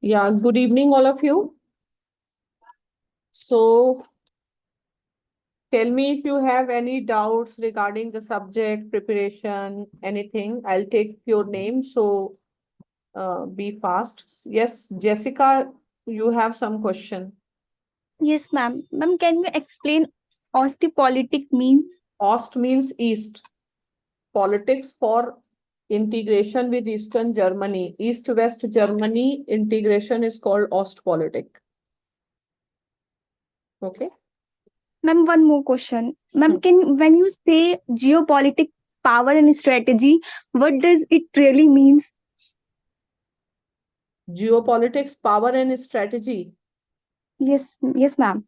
Yeah, good evening, all of you. So, tell me if you have any doubts regarding the subject, preparation, anything. I'll take your name, so be fast. Yes, Jessica, you have some question. Yes, ma'am. Ma'am, can you explain osteopolitic means? Ost means East. Politics for integration with Eastern Germany. East-West Germany integration is called Ostpolitik. Okay. Ma'am, one more question. Ma'am, Hmm. when you say geopolitic power and strategy, what does it really means? Geopolitics, power and strategy. Yes, ma'am.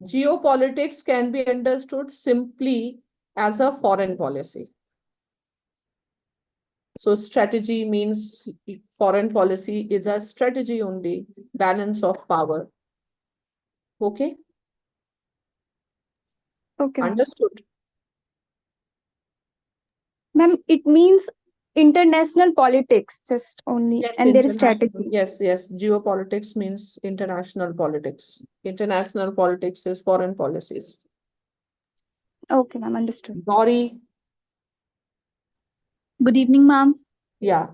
Geopolitics can be understood simply as a foreign policy. So strategy means foreign policy is a strategy only, balance of power. Okay, Okay, ma'am. understood. Ma'am, it means international politics, just only, Yes, and there is international. strategy. Yes. Geopolitics means international politics. International politics is foreign policies. Okay, ma'am, understood. Gauri, Good evening, ma'am. yeah.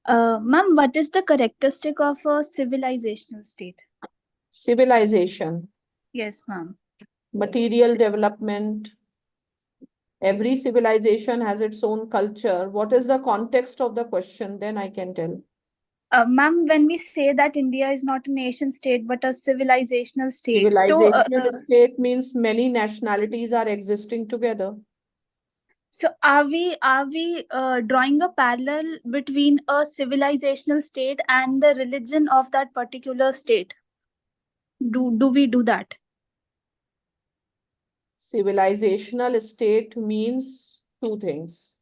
Ma'am, what is the characteristic of a civilizational state? Civilization, Yes, ma'am. material development. Every civilization has its own culture. What is the context of the question? Then I can tell. Ma'am, when we say that India is not a nation state but a civilizational state, Civilizational state means many nationalities are existing together. so are we drawing a parallel between a civilizational state and the religion of that particular state? Do we do that? Civilizational state means two things.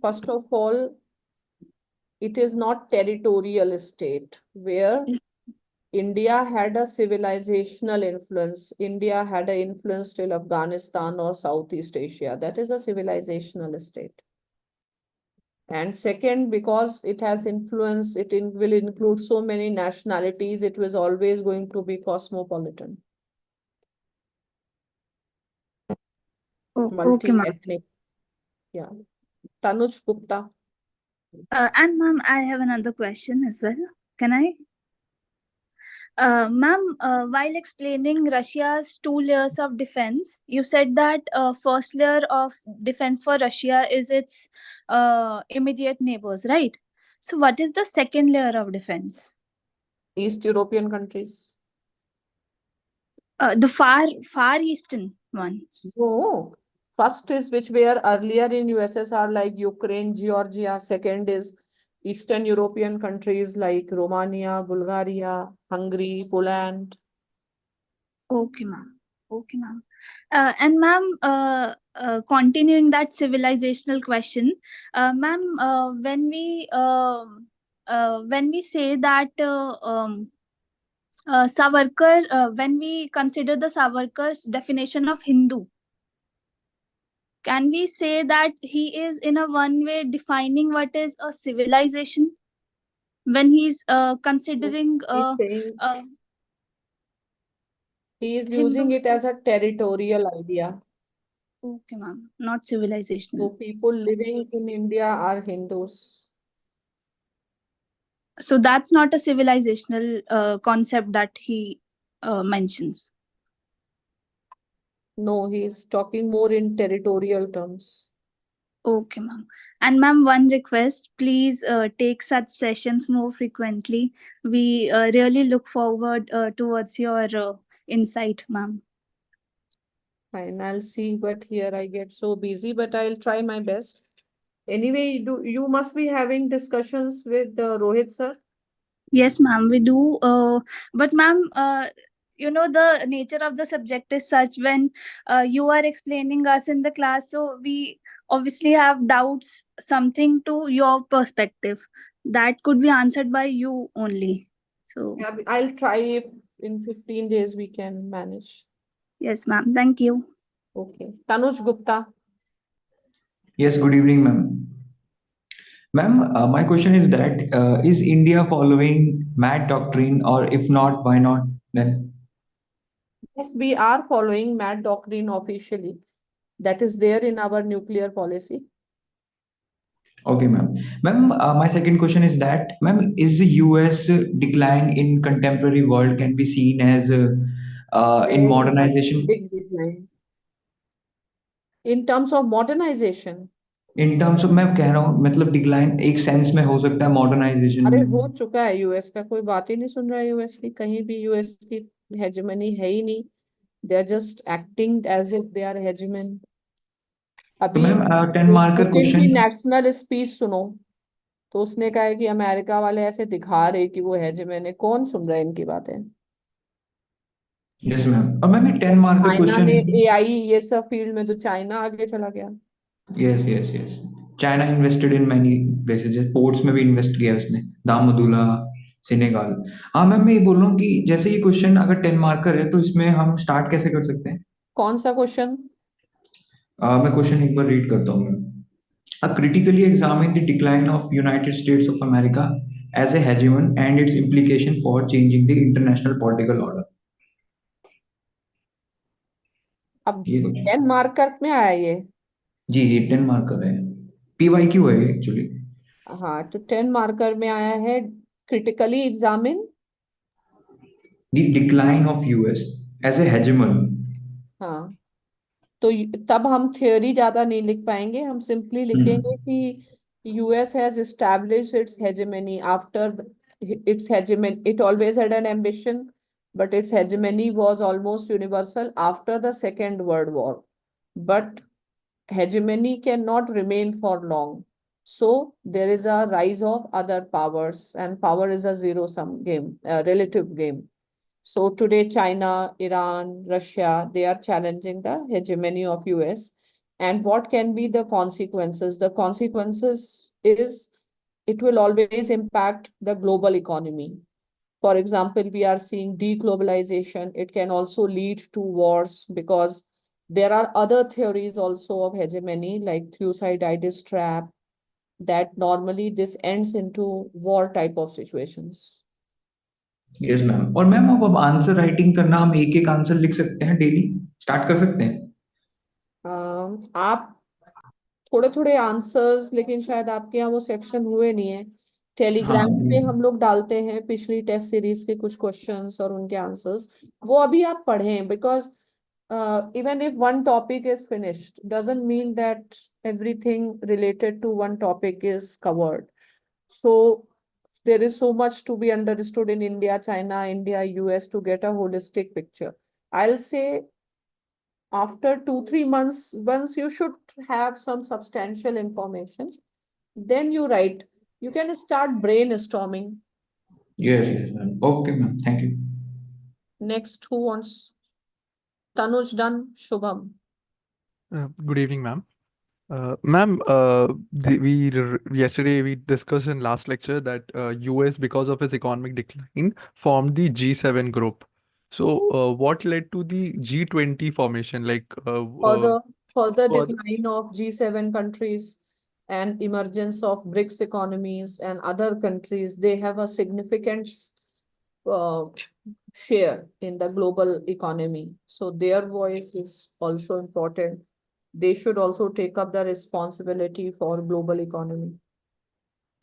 First of all, it is not territorial state where India had a civilizational influence. India had an influence till Afghanistan or Southeast Asia. That is a civilizational state. And second, because it has influence, will include so many nationalities, it was always going to be cosmopolitan, Oh, okay, ma'am. multi-ethnic. Yeah. Tanuj Gupta. And ma'am, I have another question as well. Can I? Ma'am, while explaining Russia's two layers of defense, you said that first layer of defense for Russia is its immediate neighbors, right? So, what is the second layer of defense? East European countries. The far eastern ones. No. First is which were earlier in USSR like Ukraine, Georgia. Second is Eastern European countries like Romania, Bulgaria, Hungary, Poland. Okay, ma'am. Okay, ma'am. And ma'am, continuing that civilizational question, ma'am, when we say that Savarkar, when we consider the Savarkar's definition of Hindu, can we say that he is in a one way defining what is a civilization when he's considering He's saying uh, he is using it Hindus? as a territorial idea. Okay, ma'am, not civilizational. So people living in India are Hindus. So that's not a civilizational concept that he mentions. No, he's talking more in territorial terms. Okay, ma'am. And ma'am, one request, please take such sessions more frequently. We really look forward towards your insight, ma'am. Fine, I'll see, but here I get so busy, but I'll try my best. Anyway, you must be having discussions with Rohit sir? Yes, ma'am, we do. But ma'am, the nature of the subject is such when you are explaining us in the class, so we obviously have doubts, something to your perspective that could be answered by you only. So, Yeah, I'll try if in 15 days we can manage. yes, ma'am. Thank you. Okay. Tanuj Gupta. Yes, good evening, ma'am. Ma'am, my question is that is India following MAD doctrine, or if not, why not then? Yes, we are following MAD doctrine officially. That is there in our nuclear policy. Okay, ma'am. Ma'am, my second question is that, ma'am, is the US decline in contemporary world can be seen as in Very much modernization? big decline. In terms of modernization, In terms of, मैं कह रहा हूँ मतलब decline एक sense में हो सकता है मॉडर्नाइजेशन अरे में. हो चुका है यूएस का, कोई बात ही नहीं सुन रहा है यूएस की, कहीं भी यूएस की हेजेमनी है ही नहीं. They are just acting as if they are hegemon. तो अभी मैम 10 मार्कर पुतिन की क्वेश्चन. नेशनल स्पीच सुनो, तो उसने कहा है कि अमेरिका वाले ऐसे दिखा रहे कि वो हेजेमन है. कौन सुन रहा है इनकी बातें? Yes ma'am. और मैम 10 मार्कर चाइना क्वेश्चन. ने एआई ये सब फील्ड में तो चाइना आगे चला गया. Yes yes yes. China invested in many places, ports में भी इन्वेस्ट किया उसने, दामोदुला, सेनेगाल. हाँ मैम, मैं ये बोल रहा हूँ कि जैसे ये क्वेश्चन अगर 10 मार्कर है तो इसमें हम स्टार्ट कैसे कर सकते हैं? कौन सा क्वेश्चन? मैं क्वेश्चन एक बार रीड करता हूँ ma'am. Critically examine the decline of United States of America as a hegemon and its implication for changing the international political order. अब ये क्वेश्चन. 10 मार्कर में आया ये. जी जी, 10 मार्कर है. PYQ है एक्चुअली. हाँ, तो 10 मार्कर में आया है critically examine. The decline of US as a hegemon. हाँ, तो तब हम थ्योरी ज्यादा नहीं लिख पाएंगे, हम सिंपली लिखेंगे हम्म. कि US has established its hegemony after its hegemony. It always had an ambition, but its hegemony was almost universal after the Second World War. But hegemony cannot remain for long. So there is a rise of other powers, and power is a zero-sum game, a relative game. So today, China, Iran, Russia, they are challenging the hegemony of US. And what can be the consequences? The consequences is it will always impact the global economy. For example, we are seeing deglobalization. It can also lead to wars because there are other theories also of hegemony, like Thucydides trap, that normally this ends into war type of situations. Yes ma'am. और ma'am अब answer writing करना, हम एक एक answer लिख सकते हैं daily, start कर सकते हैं? आप थोड़े थोड़े आंसर्स, लेकिन शायद आपके यहाँ वो सेक्शन हुए नहीं है. हाँ. टेलीग्राम पे हम लोग डालते हैं पिछली टेस्ट सीरीज के कुछ क्वेश्चंस और उनके आंसर्स. वो अभी आप पढ़ें, because even if one topic is finished doesn't mean that everything related to one topic is covered. So there is so much to be understood in India, China, India, US to get a holistic picture. I'll say after 2 3 months, once you should have some substantial information, then you write. You can start brainstorming. Yes yes ma'am. Okay ma'am, thank you. Next, who wants? Tanuj done. Shubham. Good evening, ma'am. Ma'am, yesterday we discussed in last lecture that US, because of its economic decline, formed the G7 group. So, what led to the G20 formation? Further for decline of G7 countries and emergence of BRICS economies and other countries, they have a significant uh, share in the global economy. So their voice is also important. They should also take up the responsibility for global economy.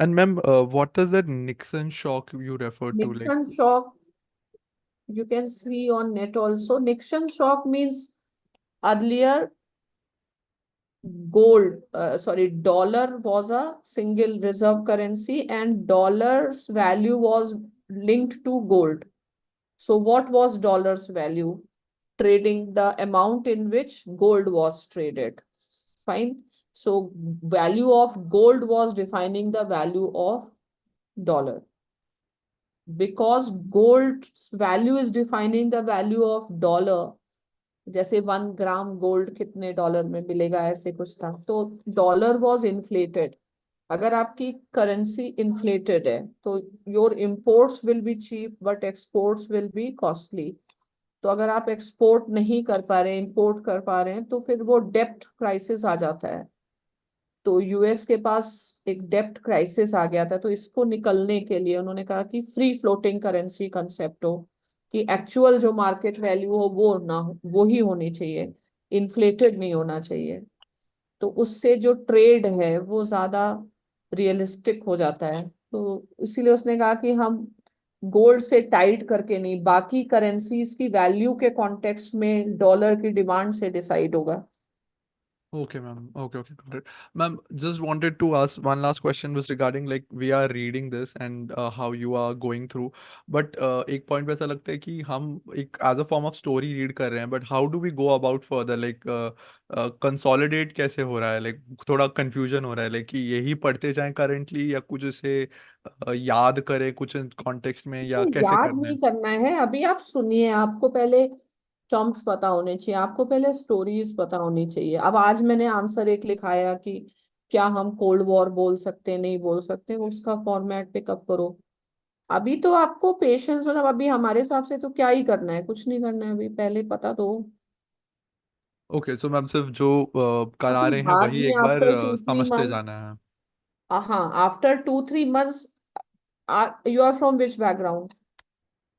and ma'am, what is that Nixon shock you referred to? Nixon shock, you can see on net also. Nixon shock means earlier dollar was a single reserve currency and dollar's value was linked to gold. So what was dollar's value? Trading the amount in which gold was traded. Fine. So value of gold was defining the value of dollar. Because gold's value is defining the value of dollar, जैसे 1 gram gold कितने dollar में मिलेगा, ऐसे कुछ था. तो dollar was inflated. अगर आपकी करेंसी इन्फ्लेटेड है तो your imports will be cheap but exports will be costly. तो अगर आप एक्सपोर्ट नहीं कर पा रहे, इंपोर्ट कर पा रहे हैं, तो फिर वो डेप्ट क्राइसिस आ जाता है. तो यूएस के पास एक डेप्ट क्राइसिस आ गया था, तो इसको निकलने के लिए उन्होंने कहा कि फ्री फ्लोटिंग करेंसी कंसेप्ट हो, कि एक्चुअल जो मार्केट वैल्यू हो वो ना हो, वो ही होनी चाहिए, इन्फ्लेटेड नहीं होना चाहिए। तो उससे जो ट्रेड है वो ज्यादा रियलिस्टिक हो जाता है। तो इसीलिए उसने कहा कि हम गोल्ड से टाइट करके नहीं, बाकी करेंसीज की वैल्यू के कॉन्टेक्स्ट में डॉलर की डिमांड से डिसाइड होगा। Okay, ma'am. Okay, got it. Ma'am, just wanted to ask one last question was regarding like we are reading this and how you are going through. But एक point पे ऐसा लगता है कि हम एक as a form of story read कर रहे हैं, but how do we go about further? Like consolidate कैसे हो रहा है? Like थोड़ा confusion हो रहा है, like कि यही पढ़ते जाएं currently या कुछ उसे याद करें कुछ context में या तो कैसे याद करना नहीं है? करना है, अभी आप सुनिए, आपको पहले टर्म्स पता होने चाहिए, आपको पहले स्टोरीज पता होनी चाहिए। अब आज मैंने आंसर एक लिखाया कि क्या हम कोल्ड वॉर बोल सकते हैं, नहीं बोल सकते, उसका फॉर्मेट पिकअप करो। अभी तो आपको पेशेंस, मतलब अभी हमारे हिसाब से तो क्या ही करना है, कुछ नहीं करना है, अभी पहले पता दो। ओके, सो मैम सिर्फ जो करा अभी रहे हैं बाद वही में एक बार आफ्टर 2-3 समझते मंथ्स, जाना है। हाँ after 2-3 months, you are from which background?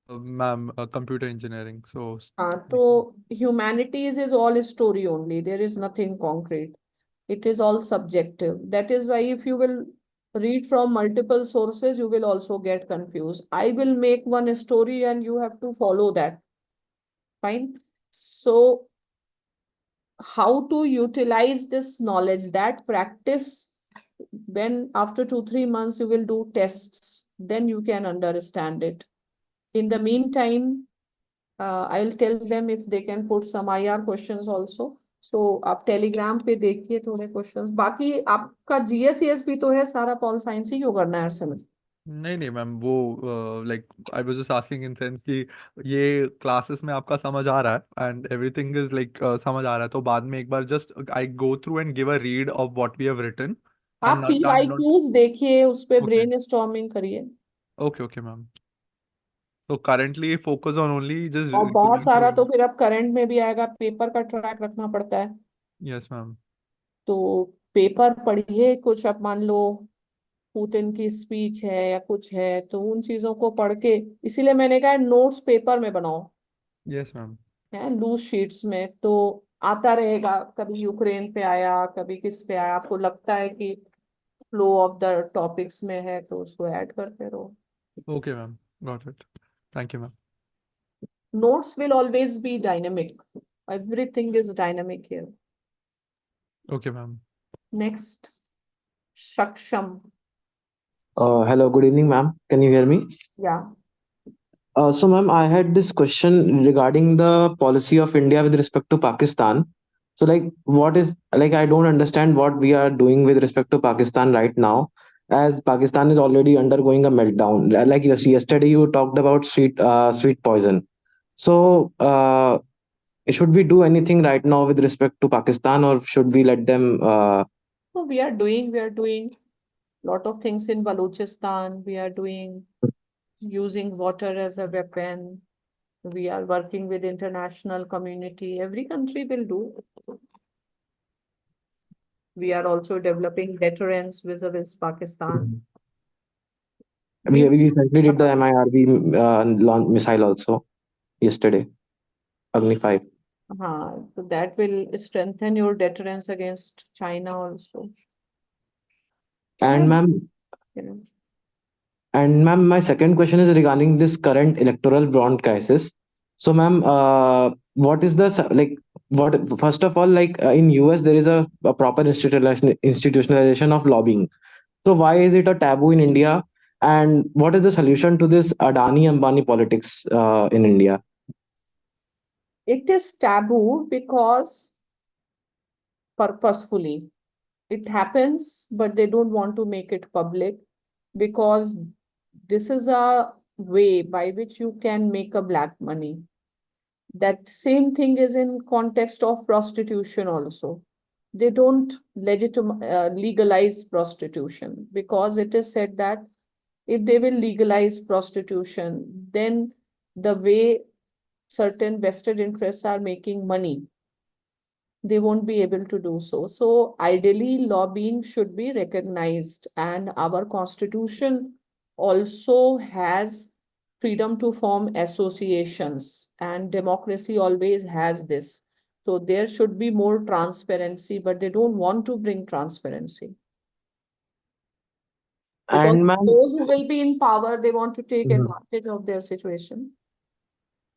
Ma'am computer engineering so हाँ, तो humanities is all story only. There is nothing concrete. It is all subjective. That is why if you will read from multiple sources, you will also get confused. I will make one story and you have to follow that. Fine. So, how to utilize this knowledge, that practice, when after 2-3 months you will do tests, then you can understand it. In the meantime, I'll tell them if they can put some IR questions also. So आप Telegram पे देखिए थोड़े questions. बाकी आपका जीएसईएस भी तो है सारा, पॉल साइंस ही क्यों करना है हर समय? नहीं नहीं मैम, वो like I was just asking in sense कि ये क्लासेस में आपका समझ आ रहा है एंड एवरीथिंग इज लाइक समझ आ रहा है, तो बाद में एक बार just I go through and give a read of what we have written आप एंड नॉट। पीवाईक्यूज देखिए, उस पे ओके ब्रेन स्टॉर्मिंग करिए। ओके ओके मैम, तो currently focus on only just और बहुत गिवन सारा टू। तो फिर अब करंट में भी आएगा, पेपर का ट्रैक रखना पड़ता है। Yes ma'am. तो पेपर पढ़िए, कुछ अब मान लो पुतिन की स्पीच है या कुछ है, तो उन चीजों को पढ़ के, इसीलिए मैंने कहा नोट्स पेपर में बनाओ, यस मैम। है लूज शीट्स में, तो आता रहेगा। कभी यूक्रेन पे आया, कभी किस पे आया, आपको लगता है कि फ्लो ऑफ द टॉपिक्स में है तो उसको ऐड करते रहो। Okay ma'am, got it, thank you ma'am. Notes will always be dynamic. Everything is dynamic here. Okay ma'am. Next, Shaksham. Hello, good evening, ma'am. Can you hear me? Yeah. So, ma'am, I had this question regarding the policy of India with respect to Pakistan. So, what is I don't understand what we are doing with respect to Pakistan right now, as Pakistan is already undergoing a meltdown. Like yes, yesterday, you talked about sweet poison. So, should we do anything right now with respect to Pakistan, or should we let them? So we are doing lot of things in Balochistan. We are doing using water as a weapon. We are working with international community. Every country will do. We are also developing deterrence vis-a-vis Pakistan. We We'll recently did the MIRV launch missile also yesterday, Agni 5. so that will strengthen your deterrence against China also. And Yeah, ma'am, you know. my second question is regarding this current electoral bond crisis. So, ma'am, what is the what first of all, in US there is a proper institutionalization of lobbying. So why is it a taboo in India? And what is the solution to this Adani Ambani politics in India? It is taboo because purposefully it happens, but they don't want to make it public, because this is a way by which you can make a black money. That same thing is in context of prostitution also. They don't legalize prostitution, because it is said that if they will legalize prostitution, then the way certain vested interests are making money, they won't be able to do so. So ideally, lobbying should be recognized, and our constitution also has freedom to form associations, and democracy always has this. So there should be more transparency, but they don't want to bring transparency because And ma'am, those who will be in power, they want to take mhm. advantage of their situation.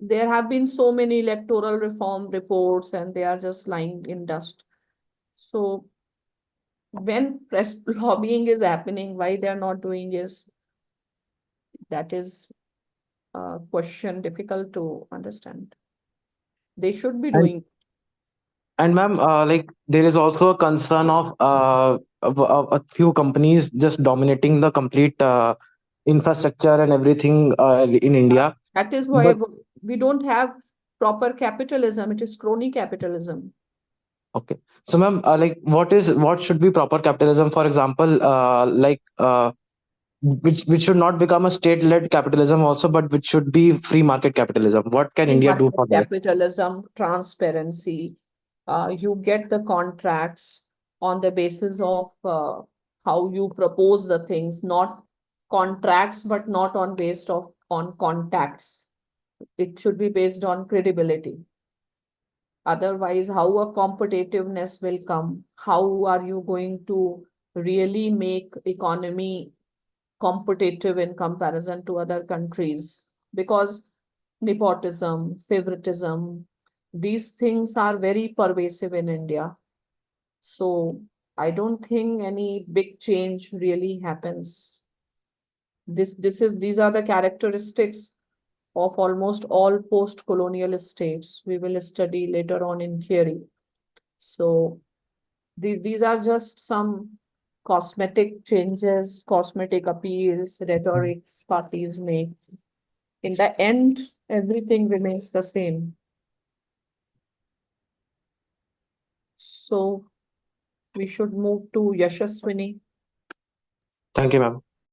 There have been so many electoral reform reports, and they are just lying in dust. So when press lobbying is happening, why they are not doing is that is a question difficult to understand. They should be and doing. and ma'am, like there is also a concern of a few companies just dominating the complete infrastructure and everything in India. That is why But we don't have proper capitalism. It is crony capitalism. okay, so ma'am, like what should be proper capitalism? For example, which should not become a state-led capitalism also, but which should be free market capitalism. What can Free India do market for that? capitalism, transparency. You get the contracts on the basis of how you propose the things, not contracts, but not on based of on contacts. It should be based on credibility. Otherwise, how a competitiveness will come? How are you going to really make economy competitive in comparison to other countries? Because nepotism, favoritism, these things are very pervasive in India. So I don't think any big change really happens. These are the characteristics of almost all post-colonial states. We will study later on in theory. So these are just some cosmetic changes, cosmetic appeals, rhetorics parties make. In the end, everything remains the same. So we should move to Yashaswini. Thank you, ma'am.